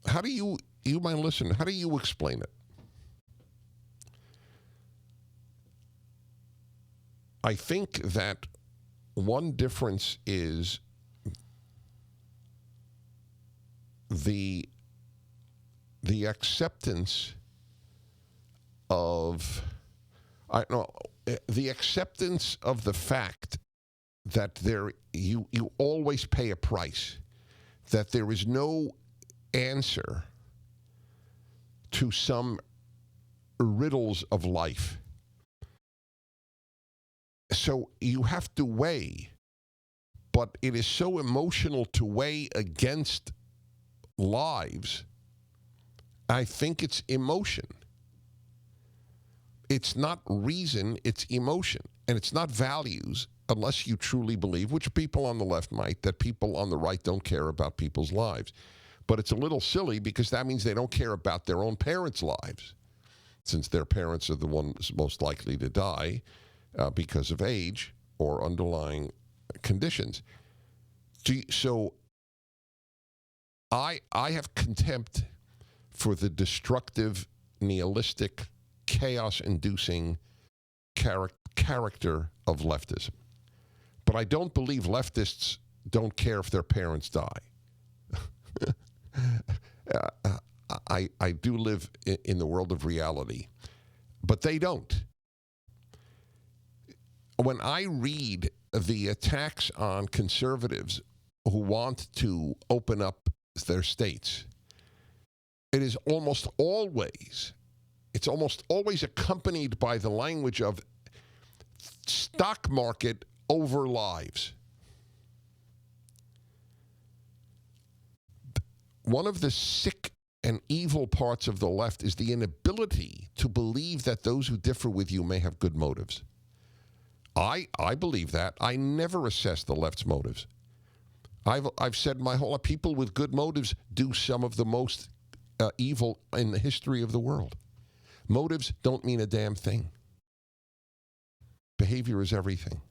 How do you mind listening? How do you explain it? I think that one difference is the the acceptance of I know the acceptance of the fact that you always pay a price, that there is no answer to some riddles of life. So you have to weigh, but it is so emotional to weigh against lives. I think it's emotion. It's not reason, it's emotion. And it's not values unless you truly believe, which people on the left might, that people on the right don't care about people's lives. But it's a little silly because that means they don't care about their own parents' lives, since their parents are the ones most likely to die because of age or underlying conditions. So I have contempt for the destructive, nihilistic, chaos-inducing character of leftism. But I don't believe leftists don't care if their parents die. I do live in the world of reality, but they don't. When I read the attacks on conservatives who want to open up their states, it's almost always accompanied by the language of stock market over lives. One of the sick and evil parts of the left is the inability to believe that those who differ with you may have good motives. I believe that. I never assess the left's motives. I've said my whole life, people with good motives do some of the most evil in the history of the world. Motives don't mean a damn thing. Behavior is everything.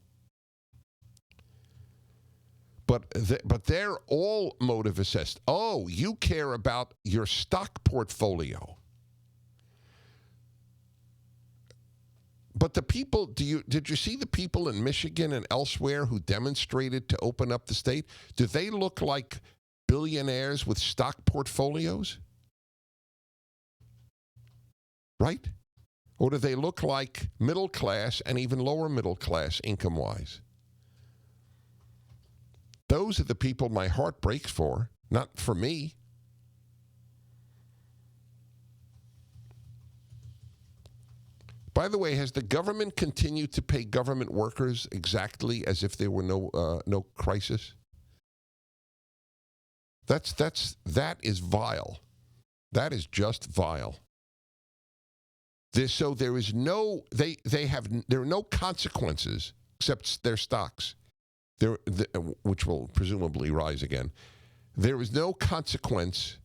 But they're all motive assessed. Oh, you care about your stock portfolio. But the people, did you see the people in Michigan and elsewhere who demonstrated to open up the state? Do they look like billionaires with stock portfolios? Right? Or do they look like middle class and even lower middle class income-wise? Those are the people my heart breaks for, not for me. By the way, has the government continued to pay government workers exactly as if there were no crisis? That is vile. That is just vile. So there is no there are no consequences except their stocks, which will presumably rise again. There is no consequence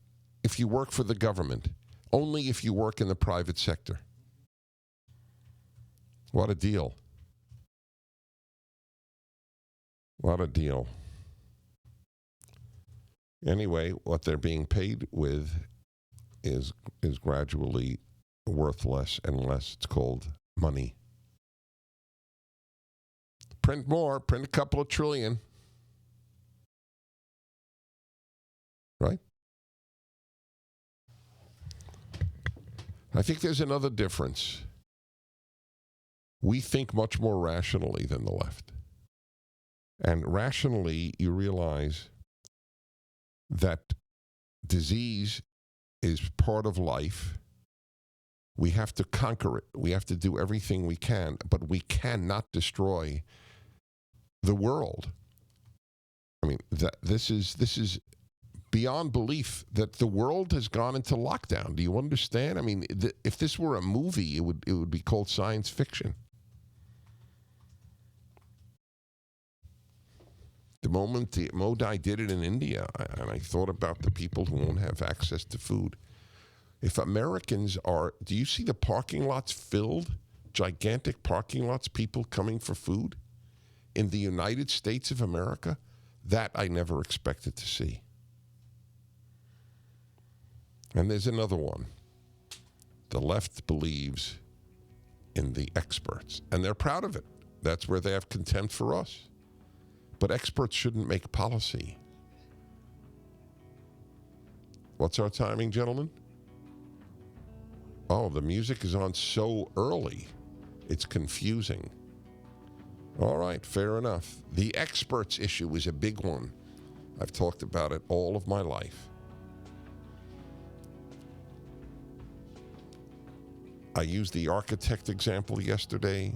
if you work for the government, only if you work in the private sector. What a deal. What a deal. Anyway, what they're being paid with is gradually worth less and less. It's called money. Print more, print a couple of trillion. Right? I think there's another difference. We think much more rationally than the left. And rationally, you realize that disease is part of life. We have to conquer it. We have to do everything we can, but we cannot destroy the world. I mean, this is beyond belief that the world has gone into lockdown. Do you understand? I mean, if this were a movie, it would be called science fiction. The moment the Modi did it in India, and I thought about the people who won't have access to food. If Americans do you see the parking lots filled? Gigantic parking lots, people coming for food in the United States of America? That I never expected to see. And there's another one. The left believes in the experts, and they're proud of it. That's where they have contempt for us. But experts shouldn't make policy. What's our timing, gentlemen? Oh, the music is on so early. It's confusing. All right, fair enough. The experts issue is a big one. I've talked about it all of my life. I used the architect example yesterday.